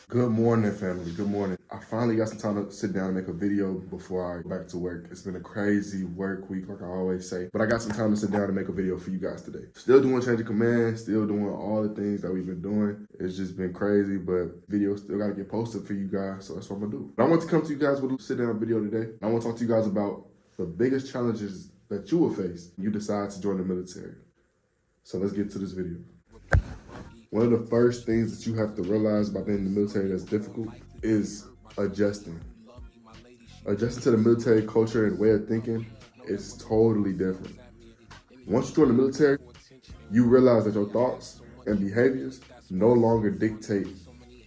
Good morning, family. Good morning. I finally got some time to sit down and make a video before I go back to work. It's been a crazy work week, like I always say, but I got some time to sit down and make a video for you guys today. Still doing change of command, still doing all the things that we've been doing. It's just been crazy, but videos still got to get posted for you guys, so that's what I'm gonna do. But I want to come to you guys with a sit down video today. I want to talk to you guys about the biggest challenges that you will face when you decide to join the military. So let's get to this video. One of the first things that you have to realize about being in the military that's difficult is adjusting. Adjusting to the military culture and way of thinking is totally different. Once you join the military, you realize that your thoughts and behaviors no longer dictate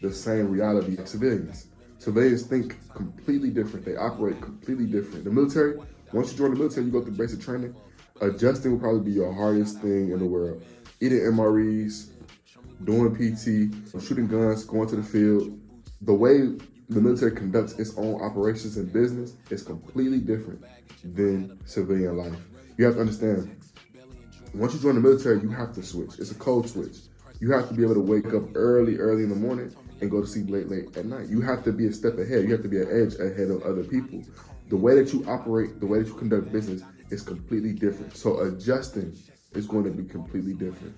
the same reality of civilians. Civilians think completely different. They operate completely different. The military, once you join the military, you go through basic training. Adjusting will probably be your hardest thing in the world. Eating MREs, doing PT, shooting guns, going to the field. The way the military conducts its own operations and business is completely different than civilian life. You have to understand, once you join the military, you have to switch. It's a code switch. You have to be able to wake up early in the morning and go to sleep late at night. You have to be a step ahead. You have to be an edge ahead of other people. The way that you operate, the way that you conduct business is completely different. So adjusting is going to be completely different.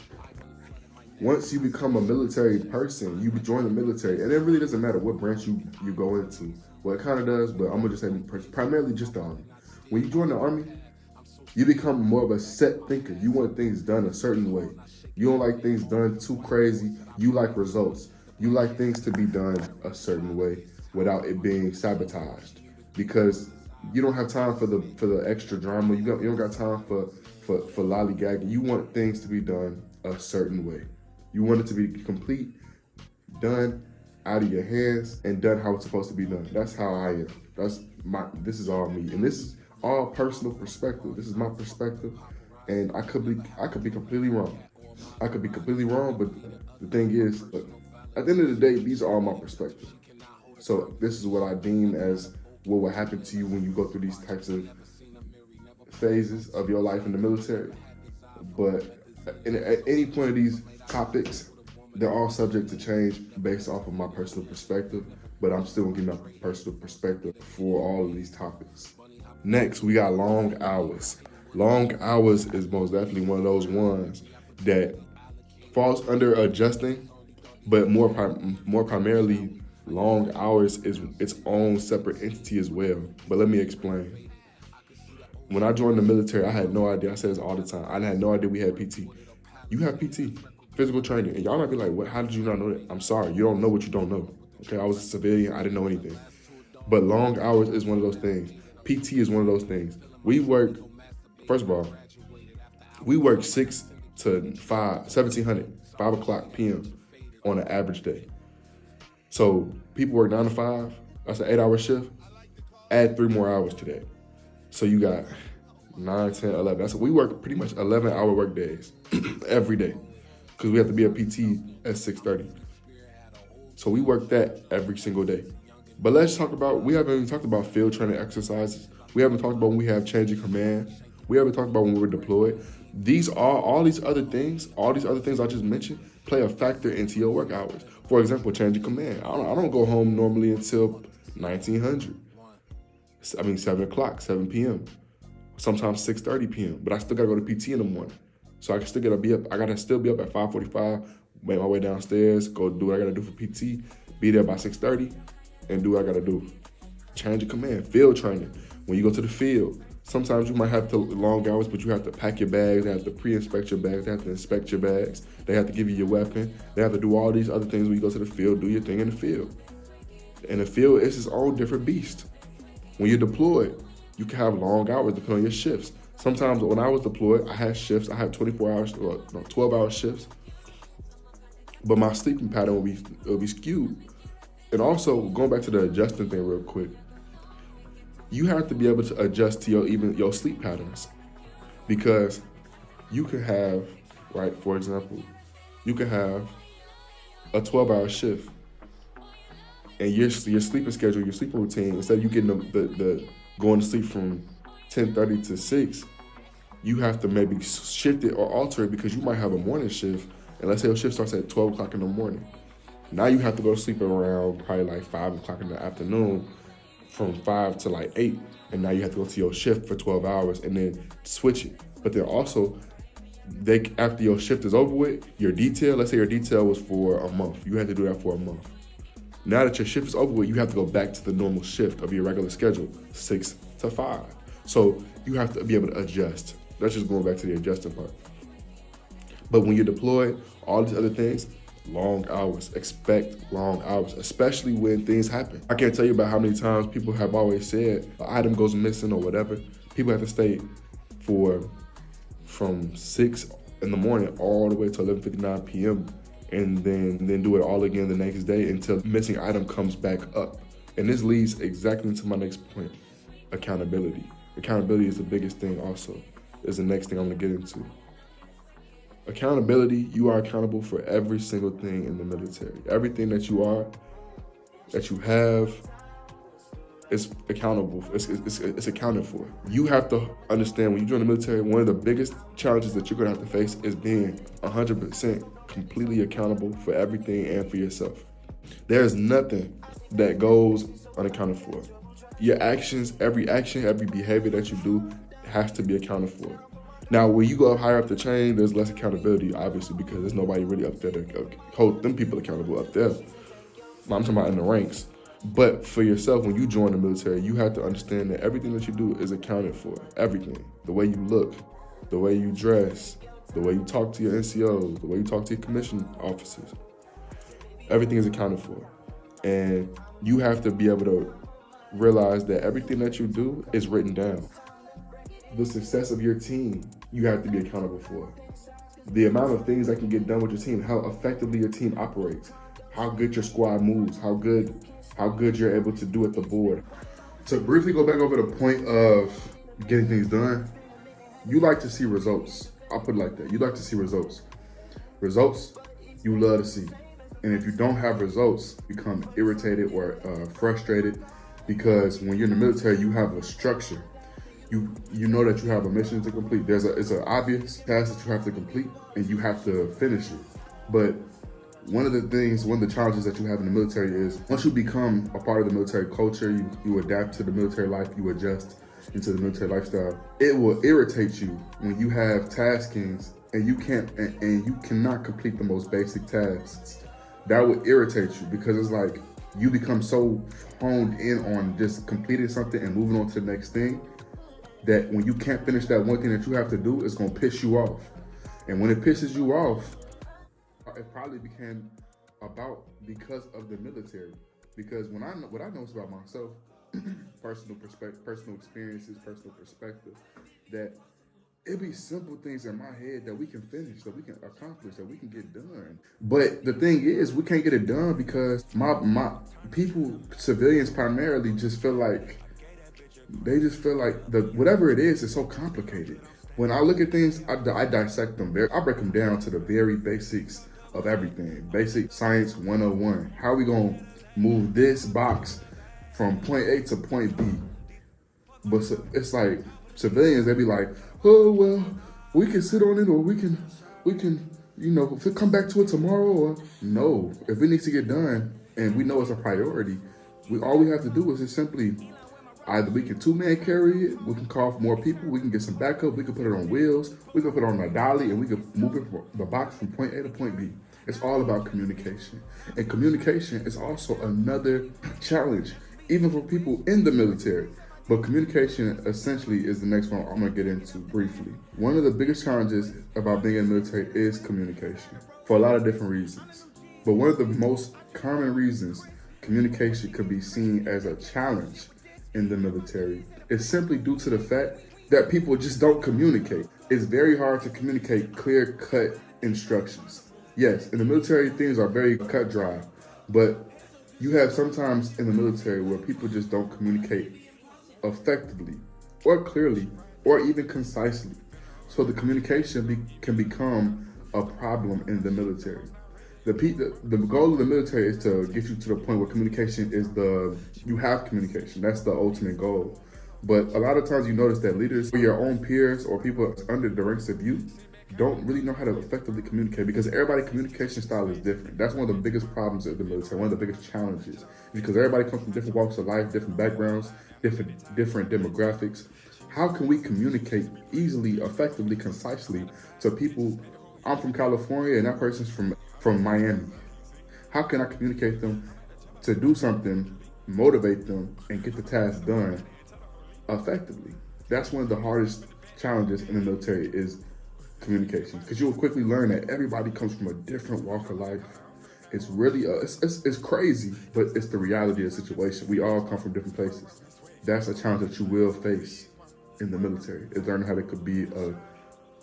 Once you become a military person, you join the military, and it really doesn't matter what branch you go into. Well, it kind of does, but I'm gonna just say primarily just the Army. When you join the Army, you become more of a set thinker. You want things done a certain way. You don't like things done too crazy. You like results. You like things to be done a certain way without it being sabotaged, because you don't have time for the extra drama. You don't got time for lollygagging. You want things to be done a certain way. You want it to be complete, done, out of your hands, and done how it's supposed to be done. That's how I am. This is all me. And this is all personal perspective. This is my perspective. And I could be completely wrong. I could be completely wrong, but the thing is, look, at the end of the day, these are all my perspective. So this is what I deem as what will happen to you when you go through these types of phases of your life in the military. But at any point of these topics, they're all subject to change based off of my personal perspective, but I'm still gonna give my personal perspective for all of these topics. Next, we got long hours. Long hours is most definitely one of those ones that falls under adjusting, but more primarily, long hours is its own separate entity as well. But let me explain. When I joined the military, I had no idea. I say this all the time. I had no idea we had PT. You have PT, physical training, and y'all might be like, "What? How did you not know that?" I'm sorry, you don't know what you don't know. Okay, I was a civilian. I didn't know anything. But long hours is one of those things. PT is one of those things. We work. First of all, we work 6 to 5, 1700, 5 o'clock p.m. on an average day. So people work 9 to 5. That's an 8-hour shift. Add 3 more hours to that. So you got 9, 10, 11. We work pretty much 11-hour work days every day, because we have to be at PT at 6:30. So we work that every single day. But let's talk about, we haven't even talked about field training exercises. We haven't talked about when we have change of command. We haven't talked about when we're deployed. All these other things I just mentioned play a factor into your work hours. For example, change of command. I don't go home normally until 1900. 7 o'clock, 7 p.m. Sometimes 6:30 p.m. But I still gotta go to PT in the morning. So I can still I gotta still be up at 5:45, make my way downstairs, go do what I gotta do for PT, be there by 6:30, and do what I gotta do. Change of command, field training. When you go to the field, sometimes you might have to long hours, but you have to pack your bags, they have to pre-inspect your bags, they have to inspect your bags, they have to give you your weapon, they have to do all these other things when you go to the field, do your thing in the field. In the field, it's its own different beast. When you're deployed, you can have long hours depending on your shifts. Sometimes when I was deployed, I had shifts. I had 12-hour shifts. But my sleeping pattern will be skewed. And also, going back to the adjusting thing real quick, you have to be able to adjust to your sleep patterns. Because you could have, right, for example, you could have a 12-hour shift, and your sleeping schedule, your sleeping routine, instead of you getting the going to sleep from 10:30 to 6, you have to maybe shift it or alter it, because you might have a morning shift, and let's say your shift starts at 12 o'clock in the morning. Now you have to go to sleep around probably like 5 o'clock in the afternoon, from 5 to like 8. And now you have to go to your shift for 12 hours and then switch it. But then also, after your shift is over with, your detail, let's say your detail was for a month. You had to do that for a month. Now that your shift is over with, you have to go back to the normal shift of your regular schedule, 6 to 5. So you have to be able to adjust. That's just going back to the adjusting part. But when you're deployed, all these other things, long hours, expect long hours, especially when things happen. I can't tell you about how many times people have always said an item goes missing or whatever. People have to stay from 6 in the morning all the way to 11:59 p.m. and then do it all again the next day until the missing item comes back up. And this leads exactly to my next point, accountability. Accountability is the biggest thing also, is the next thing I'm gonna get into. Accountability, you are accountable for every single thing in the military. Everything that you are, that you have, is accountable. It's accounted for. You have to understand when you join the military, one of the biggest challenges that you're gonna have to face is being 100% completely accountable for everything and for yourself. There's nothing that goes unaccounted for. Your actions, every behavior that you do has to be accounted for. Now, when you go higher up the chain, there's less accountability, obviously, because there's nobody really up there to hold them people accountable up there. I'm talking about in the ranks. But for yourself, when you join the military, you have to understand that everything that you do is accounted for. Everything. The way you look, the way you dress, the way you talk to your NCOs, the way you talk to your commissioned officers. Everything is accounted for. And you have to be able to realize that everything that you do is written down. The success of your team, you have to be accountable for. The amount of things that can get done with your team, how effectively your team operates, how good your squad moves, how good you're able to do at the board. To briefly go back over the point of getting things done, you like to see results. I'll put it like that. You like to see results. Results, you love to see. And if you don't have results, you become irritated or frustrated, because when you're in the military, you have a structure. You know that you have a mission to complete. It's an obvious task that you have to complete, and you have to finish it. But one of the challenges that you have in the military is once you become a part of the military culture, you adapt to the military life, you adjust into the military lifestyle. It will irritate you when you have taskings and you cannot complete the most basic tasks. That would irritate you, because it's like you become so honed in on just completing something and moving on to the next thing, that when you can't finish that one thing that you have to do, it's gonna piss you off. And when it pisses you off, it probably became because of the military. Because what I noticed about myself, personal experiences, personal perspective, that it be simple things in my head that we can finish, that we can accomplish, that we can get done. But the thing is, we can't get it done because my people, civilians primarily, just feel like whatever it is so complicated. When I look at things, I dissect them. I break them down to the very basics of everything. Basic science 101. How are we gonna move this box from point A to point B? But it's like civilians, they be like, oh, well, we can sit on it, or we can, if it come back to it tomorrow, or no. If it needs to get done and we know it's a priority, all we have to do is just simply, either we can two-man carry it, we can call for more people, we can get some backup, we can put it on wheels, we can put it on a dolly, and we can move it from the box from point A to point B. It's all about communication. And communication is also another challenge, even for people in the military. But communication essentially is the next one I'm gonna get into briefly. One of the biggest challenges about being in the military is communication, for a lot of different reasons. But one of the most common reasons communication could be seen as a challenge in the military is simply due to the fact that people just don't communicate. It's very hard to communicate clear-cut instructions. Yes, in the military, things are very cut dry, but you have sometimes in the military where people just don't communicate effectively or clearly or even concisely. So the communication can become a problem in the military. The goal of the military is to get you to the point where communication is you have communication. That's the ultimate goal. But a lot of times you notice that leaders, or your own peers or people under the ranks of you, don't really know how to effectively communicate because everybody's communication style is different. That's one of the biggest problems of the military, one of the biggest challenges, because everybody comes from different walks of life, different backgrounds, different demographics. How can we communicate easily, effectively, concisely to people? I'm from California and that person's from Miami. How can I communicate them to do something, motivate them, and get the task done effectively? That's one of the hardest challenges in the military is communication, because you will quickly learn that everybody comes from a different walk of life. It's really it's crazy, but it's the reality of the situation. We all come from different places. That's a challenge that you will face in the military, is learning how to be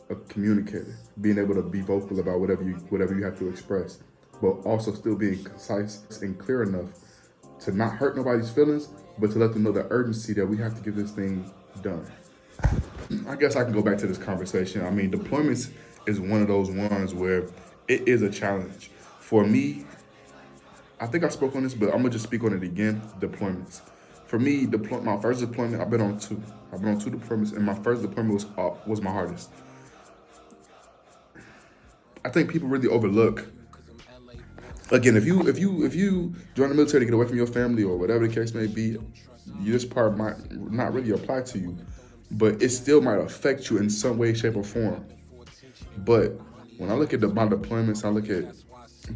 a communicator, being able to be vocal about whatever you have to express, but also still being concise and clear enough to not hurt nobody's feelings, but to let them know the urgency that we have to get this thing done. I guess I can go back to this conversation. I mean, deployments is one of those ones where it is a challenge. For me, I think I spoke on this, but I'm gonna just speak on it again, deployments. For me, my first deployment, I've been on two deployments, and my first deployment was my hardest. I think people really overlook. Again, if you join the military to get away from your family or whatever the case may be, this part might not really apply to you, but it still might affect you in some way, shape, or form. But when I look at my deployments, I look at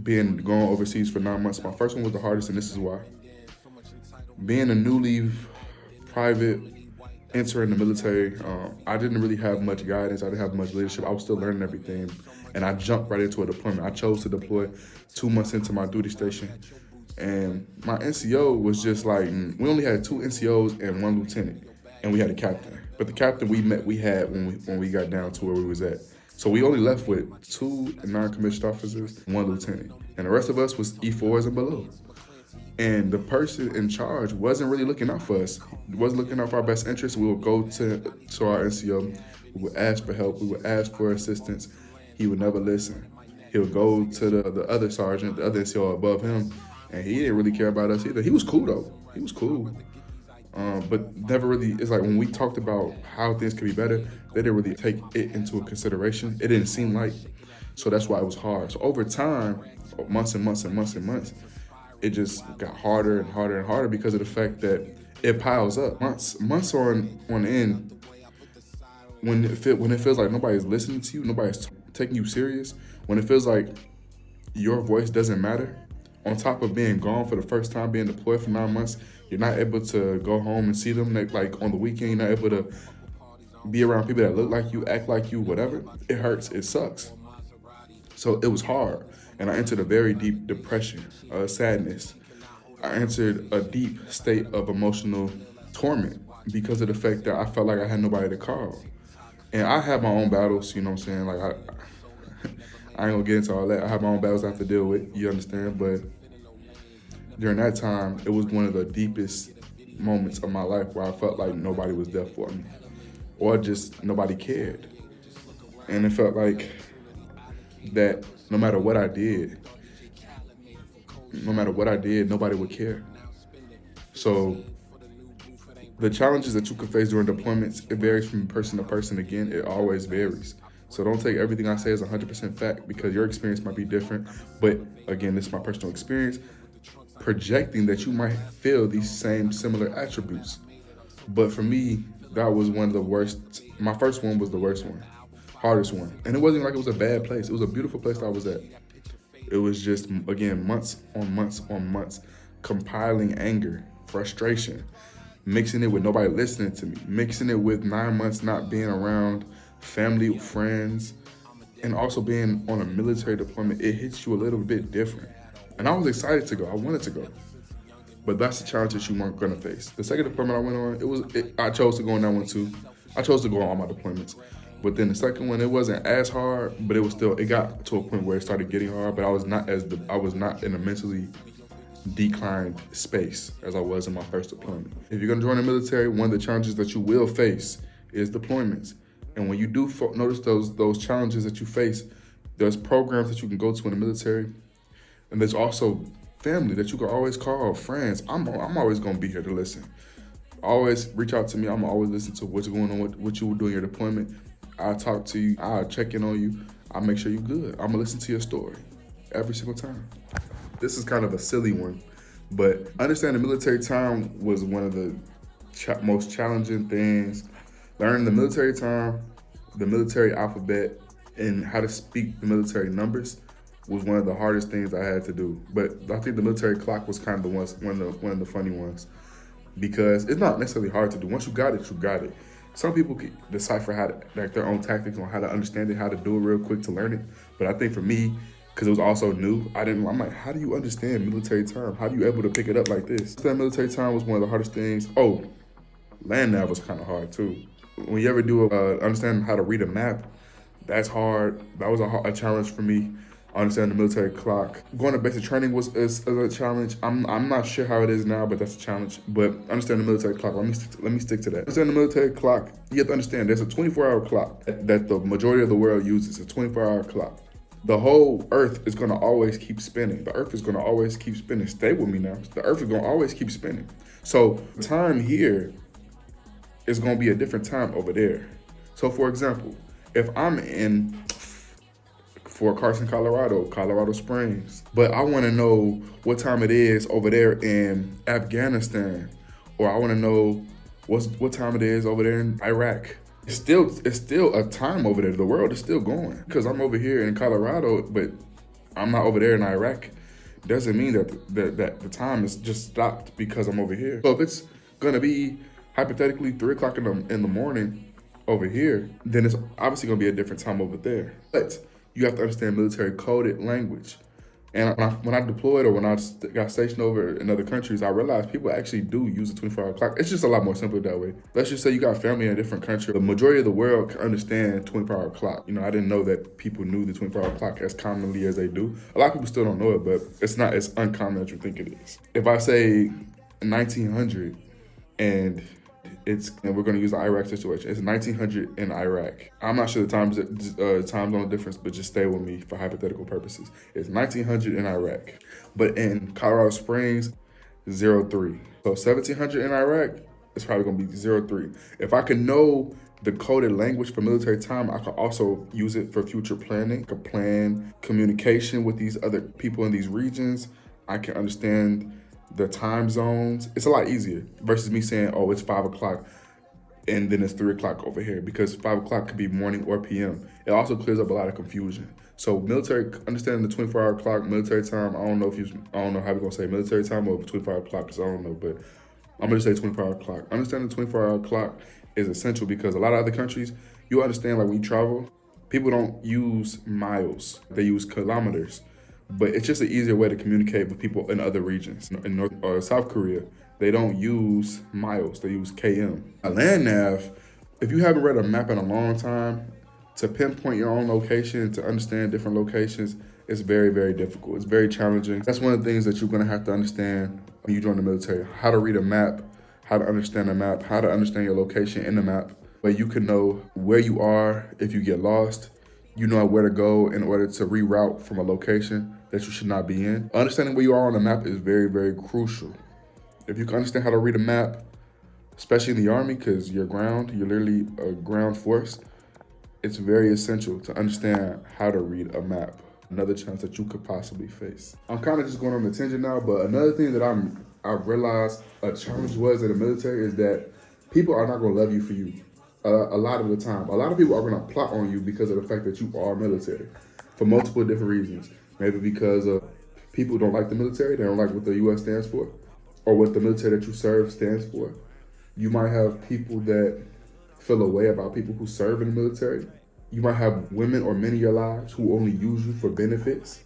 going overseas for 9 months. My first one was the hardest, and this is why. Being a newly private, entering the military, I didn't really have much guidance. I didn't have much leadership. I was still learning everything, and I jumped right into a deployment. I chose to deploy 2 months into my duty station, and my NCO was just like, we only had 2 NCOs and 1 lieutenant, and we had a captain. But the captain we had when we got down to where we was at. So we only left with 2 non-commissioned officers, 1 lieutenant, and the rest of us was E4s and below. And the person in charge wasn't really looking out for us. Wasn't looking out for our best interests. We would go to our NCO. We would ask for help. We would ask for assistance. He would never listen. He would go to the other sergeant, the other NCO above him, and he didn't really care about us either. He was cool though. He was cool. But never really, it's like when we talked about how things could be better, they didn't really take it into consideration. It didn't seem like. So that's why it was hard. So over time, months and months and months and months, it just got harder and harder and harder because of the fact that it piles up. Months on end, when it feels like nobody's listening to you, nobody's taking you serious, when it feels like your voice doesn't matter, on top of being gone for the first time, being deployed for 9 months, you're not able to go home and see them like on the weekend, you're not able to be around people that look like you, act like you, whatever. It hurts, it sucks. So it was hard. And I entered a very deep depression, sadness. I entered a deep state of emotional torment because of the fact that I felt like I had nobody to call. And I have my own battles, you know what I'm saying? Like I ain't gonna get into all that. I have my own battles I have to deal with, you understand? But during that time, it was one of the deepest moments of my life where I felt like nobody was there for me, or just nobody cared. And it felt like that no matter what I did, nobody would care. So the challenges that you can face during deployments, it varies from person to person. Again, it always varies. So don't take everything I say as 100% fact, because your experience might be different. But again, this is my personal experience, projecting that you might feel these same similar attributes. But for me, that was one of the worst. My first one was the worst one, hardest one. And it wasn't like it was a bad place. It was a beautiful place that I was at. It was just, again, months on months on months, compiling anger, frustration, mixing it with nobody listening to me, mixing it with 9 months not being around family, friends, and also being on a military deployment. It hits you a little bit different. And I was excited to go. I wanted to go. But that's the challenge that you weren't gonna face. The second deployment I went on, I chose to go on that one too. I chose to go on all my deployments. But then the second one, it wasn't as hard, but it got to a point where it started getting hard, but I was not in a mentally declined space as I was in my first deployment. If you're gonna join the military, one of the challenges that you will face is deployments. And when you do notice those challenges that you face, there's programs that you can go to in the military, and there's also family that you can always call, friends. I'm always gonna be here to listen. Always reach out to me. I'm always listen to what's going on, what you were doing your deployment. I'll talk to you, I'll check in on you, I'll make sure you're good. I'm gonna listen to your story every single time. This is kind of a silly one, but understanding military time was one of the most challenging things. Learning the military time, the military alphabet, and how to speak the military numbers was one of the hardest things I had to do. But I think the military clock was kind of one of the funny ones, because it's not necessarily hard to do. Once you got it, you got it. Some people can decipher how to, like, their own tactics on how to understand it, how to do it real quick to learn it. But I think for me, because it was also new, I'm like, how do you understand military time? How do you able to pick it up like this? That military time was one of the hardest things. Oh, land nav was kind of hard too. When you ever do understand how to read a map, that's hard. That was a challenge for me. Understanding the military clock. Going to basic training was a challenge. I'm not sure how it is now, but that's a challenge. But understanding the military clock, let me stick to that. Understanding the military clock, you have to understand there's a 24-hour clock that the majority of the world uses, a 24-hour clock. The whole earth is gonna always keep spinning. The earth is gonna always keep spinning. Stay with me now. The earth is gonna always keep spinning. So time here is gonna be a different time over there. So for example, if I'm in Fort Carson, Colorado Springs, but I wanna know what time it is over there in Afghanistan, or I wanna know what time it is over there in Iraq. It's still a time over there. The world is still going. Because I'm over here in Colorado, but I'm not over there in Iraq, doesn't mean that the time is just stopped because I'm over here. So if it's gonna be hypothetically 3 o'clock in the morning over here, then it's obviously gonna be a different time over there. But you have to understand military coded language. And when I deployed, or when I got stationed over in other countries, I realized people actually do use a 24-hour clock. It's just a lot more simple that way. Let's just say you got family in a different country. The majority of the world can understand 24-hour clock. You know, I didn't know that people knew the 24-hour clock as commonly as they do. A lot of people still don't know it, but it's not as uncommon as you think it is. If I say 1900 and we're going to use the Iraq situation. It's 1900 in Iraq. I'm not sure the time zone difference, but just stay with me for hypothetical purposes. It's 1900 in Iraq, but in Colorado Springs, 03. So 1700 in Iraq, it's probably going to be 03. If I can know the coded language for military time, I could also use it for future planning. I could plan communication with these other people in these regions. I can understand the time zones. It's a lot easier versus me saying, oh, it's 5 o'clock and then it's 3 o'clock over here, because 5 o'clock could be morning or PM. It also clears up a lot of confusion. So military, understanding the 24-hour clock, military time, I don't know how we're gonna say military time or 24-hour clock, because I don't know, but I'm gonna say 24-hour clock. Understanding the 24-hour clock is essential because a lot of other countries, you understand, like, when you travel, people don't use miles, they use kilometers. But it's just an easier way to communicate with people in other regions. In North or South Korea, they don't use miles, they use km. A land nav, if you haven't read a map in a long time, to pinpoint your own location, to understand different locations, it's very, very difficult. It's very challenging. That's one of the things that you're gonna have to understand when you join the military. How to read a map, how to understand a map, how to understand your location in the map, where you can know where you are if you get lost. You know where to go in order to reroute from a location that you should not be in. Understanding where you are on the map is very, very crucial. If you can understand how to read a map, especially in the Army, because you're literally a ground force, it's very essential to understand how to read a map. Another challenge that you could possibly face. I'm kind of just going on the tangent now, but another thing that I realized a challenge was in the military is that people are not gonna love you for you. A lot of the time. A lot of people are going to plot on you because of the fact that you are military for multiple different reasons. Maybe because of people don't like the military, they don't like what the U.S. stands for, or what the military that you serve stands for. You might have people that feel a way about people who serve in the military. You might have women or men in your lives who only use you for benefits.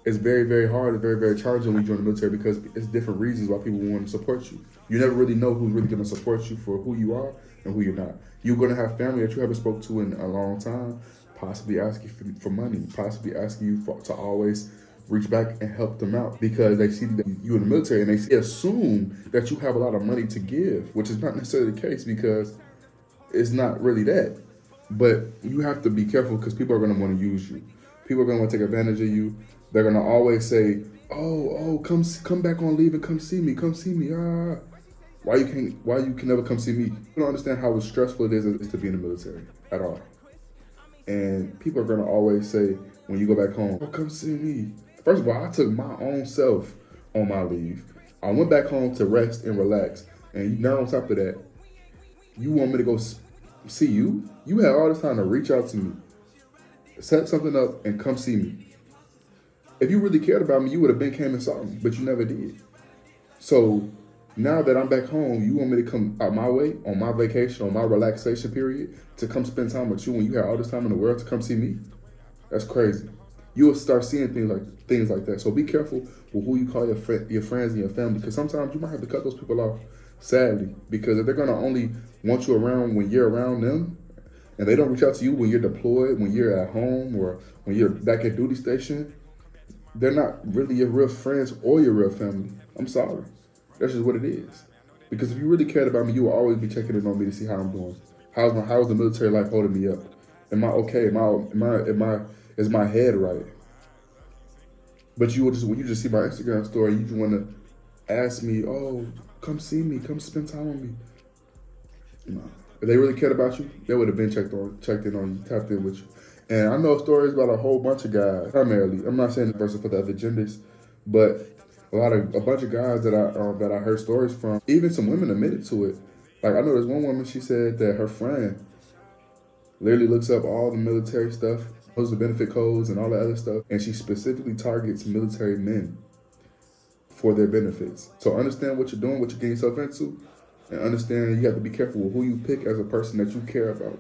It's very, very hard, it's very, very challenging when you join the military because it's different reasons why people want to support you. You never really know who's really going to support you for who you are and who you're not. You're going to have family that you haven't spoke to in a long time, possibly ask you for money, possibly asking you to always reach back and help them out because they see that you're in the military and they assume that you have a lot of money to give, which is not necessarily the case because it's not really that. But you have to be careful because people are going to want to use you. People are going to want to take advantage of you. They're going to always say, oh, come back on leave and come see me. Why you can never come see me? You don't understand how stressful it is to be in the military at all. And people are gonna always say, when you go back home, oh, come see me. First of all, I took my own self on my leave. I went back home to rest and relax. And now on top of that, you want me to go see you? You had all this time to reach out to me, set something up, and come see me. If you really cared about me, you would have been came and saw me, but you never did. So now that I'm back home, you want me to come out my way on my vacation, on my relaxation period, to come spend time with you when you had all this time in the world to come see me? That's crazy. You will start seeing things like that. So be careful with who you call your friends and your family, because sometimes you might have to cut those people off, sadly, because if they're gonna only want you around when you're around them, and they don't reach out to you when you're deployed, when you're at home, or when you're back at duty station, they're not really your real friends or your real family. I'm sorry. That's just what it is. Because if you really cared about me, you will always be checking in on me to see how I'm doing. How's the military life holding me up? Am I okay? Is my head right? But you will just, when you just see my Instagram story, you just want to ask me, oh, come see me, come spend time with me. No. If they really cared about you, they would have been checked in on you, tapped in with you. And I know stories about a whole bunch of guys, primarily. I'm not saying this person for the other genders, but a bunch of guys that I heard stories from. Even some women admitted to it. Like, I know there's one woman, she said that her friend literally looks up all the military stuff, knows the benefit codes and all the other stuff, and she specifically targets military men for their benefits. So understand what you're doing, what you're getting yourself into, and understand you have to be careful with who you pick as a person that you care about.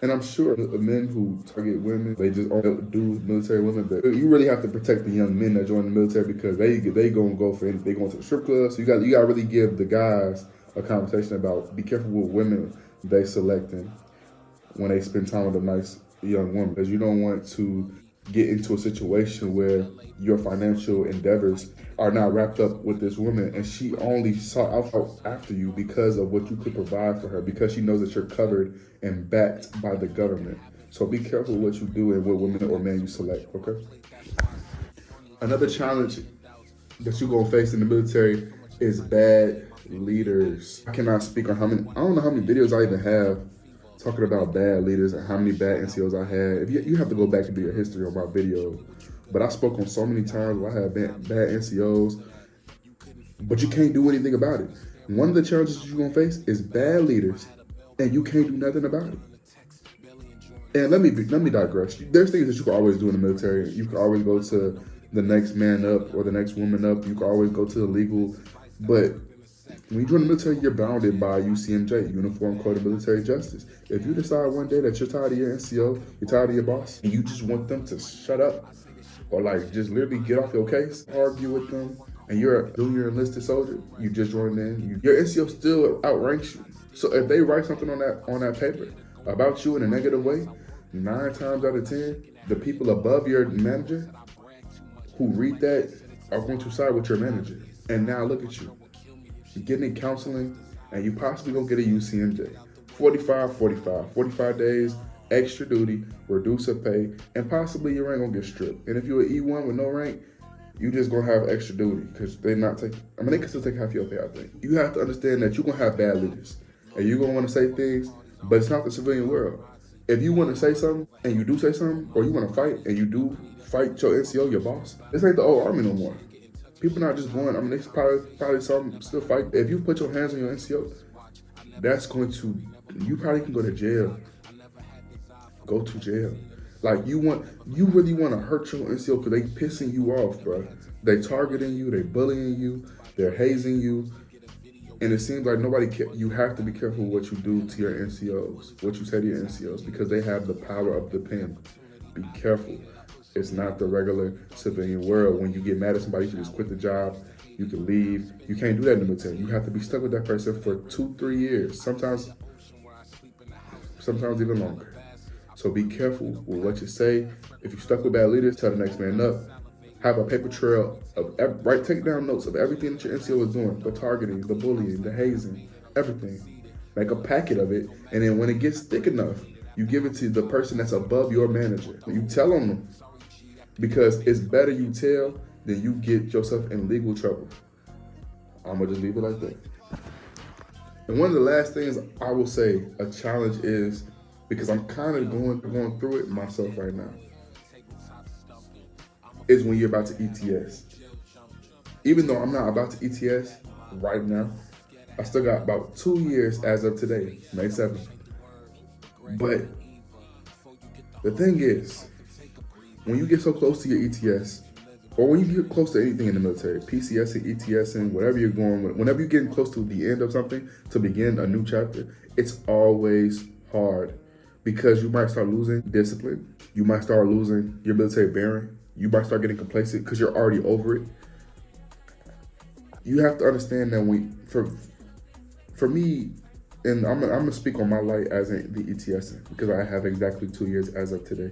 And I'm sure the men who target women, they just do military women, but you really have to protect the young men that join the military, because they gonna go for anything. They going to the strip club, so you got to really give the guys a conversation about be careful with women they selecting when they spend time with a nice young woman, because you don't want to get into a situation where your financial endeavors are not wrapped up with this woman, and she only sought out after you because of what you could provide for her, because she knows that you're covered and backed by the government. So be careful what you do and what women or man you select, okay? Another challenge that you're gonna face in the military is bad leaders. I cannot speak on I don't know how many videos I even have talking about bad leaders and how many bad NCOs I had. If you have to go back and do your history on my video, but I spoke on so many times where I had bad NCOs, but you can't do anything about it. One of the challenges you're gonna face is bad leaders, and you can't do nothing about it. And let me digress. There's things that you can always do in the military. You can always go to the next man up or the next woman up. You can always go to the legal, but when you join the military, you're bounded by UCMJ, Uniform Code of Military Justice. If you decide one day that you're tired of your NCO, you're tired of your boss, and you just want them to shut up, or like just literally get off your case, argue with them, and you're a junior enlisted soldier, you just joined in, your NCO still outranks you. So if they write something on that paper about you in a negative way, 9 times out of 10, the people above your manager who read that are going to side with your manager. And now look at you. You're getting counseling, and you possibly gonna get a UCMJ. 45 days, extra duty, reduce pay, and possibly your rank gonna get stripped. And if you're an E1 with no rank, you just gonna have extra duty, because they can still take half your pay, I think. You have to understand that you're gonna have bad leaders, and you're gonna wanna say things, but it's not the civilian world. If you wanna say something, and you do say something, or you wanna fight, and you do fight your NCO, your boss, this ain't the old army no more. People not just going, they probably some still fight. If you put your hands on your NCO, you probably can go to jail. Go to jail. Like, you really want to hurt your NCO because they pissing you off, bro. They targeting you, they bullying you, they're hazing you. And it seems like you have to be careful what you do to your NCOs, what you say to your NCOs, because they have the power of the pen. Be careful. It's not the regular civilian world. When you get mad at somebody, you can just quit the job, you can leave. You can't do that in the military. You have to be stuck with that person for 2-3 years, sometimes even longer. So be careful with what you say. If you're stuck with bad leaders, tell the next man up. Have a paper trail take down notes of everything that your NCO is doing, the targeting, the bullying, the hazing, everything. Make a packet of it, and then when it gets thick enough, you give it to the person that's above your manager. You tell on them. Because it's better you tell than you get yourself in legal trouble. I'm gonna just leave it like that. And one of the last things I will say, a challenge is because I'm kind of going through it myself right now, is when you're about to ETS. Even though I'm not about to ETS right now, I still got about 2 years as of today, May 7th. But the thing is, when you get so close to your ETS, or when you get close to anything in the military, PCSing, ETSing, whatever you're going with, whenever you're getting close to the end of something to begin a new chapter, it's always hard because you might start losing discipline. You might start losing your military bearing. You might start getting complacent because you're already over it. You have to understand that for me, and I'm gonna speak on my light as in the ETSing because I have exactly 2 years as of today.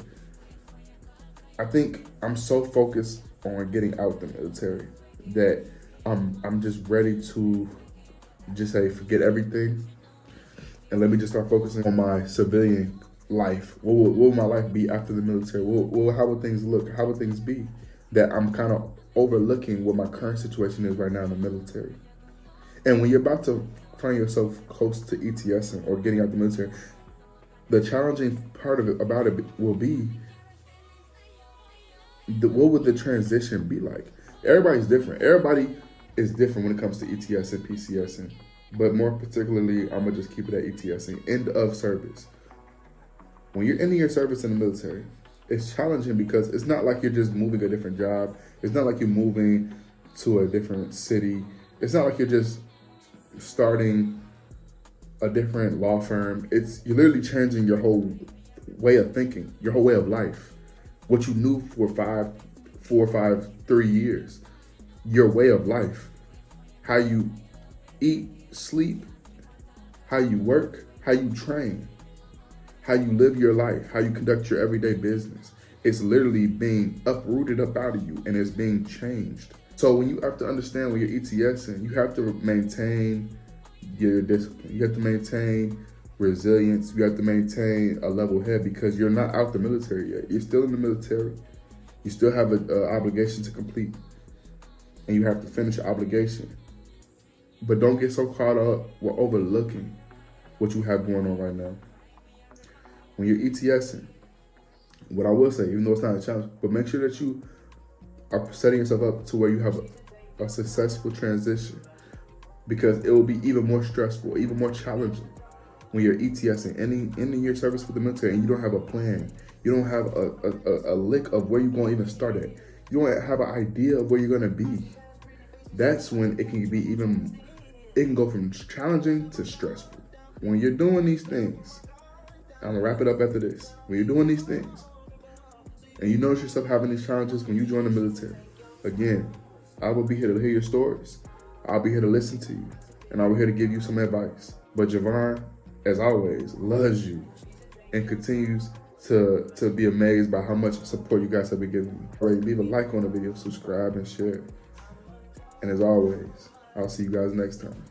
I think I'm so focused on getting out the military that I'm just ready to just say forget everything and let me just start focusing on my civilian life. What will my life be after the military? How will things look? How will things be? That I'm kind of overlooking what my current situation is right now in the military. And when you're about to find yourself close to ETSing or getting out the military, the challenging part of it about it will be what would the transition be like? Everybody's different. Everybody is different when it comes to ETS and PCSing. But more particularly, I'm gonna just keep it at ETSing, end of service. When you're ending your service in the military, it's challenging because it's not like you're just moving a different job. It's not like you're moving to a different city. It's not like you're just starting a different law firm. You're literally changing your whole way of thinking, your whole way of life. What you knew for 3 years, your way of life, how you eat, sleep, how you work, how you train, how you live your life, how you conduct your everyday business. It's literally being uprooted up out of you and it's being changed. So when you have to understand when you're ETSing, you have to maintain your discipline. You have to maintain resilience. You have to maintain a level head because you're not out the military yet. You're still in the military. You still have an obligation to complete and you have to finish your obligation. But don't get so caught up with overlooking what you have going on right now. When you're ETSing, what I will say, even though it's not a challenge, but make sure that you are setting yourself up to where you have a successful transition because it will be even more stressful, even more challenging when you're ETSing, ending your service with the military and you don't have a plan. You don't have a lick of where you're going to even start at. You don't have an idea of where you're going to be. That's when it can go from challenging to stressful. When you're doing these things, I'm gonna wrap it up after this. When you're doing these things and you notice yourself having these challenges when you join the military, again, I will be here to hear your stories. I'll be here to listen to you and I'll be here to give you some advice. But Issjivan, as always, loves you and continues to be amazed by how much support you guys have been giving me. All right, leave a like on the video, subscribe and share. And as always, I'll see you guys next time.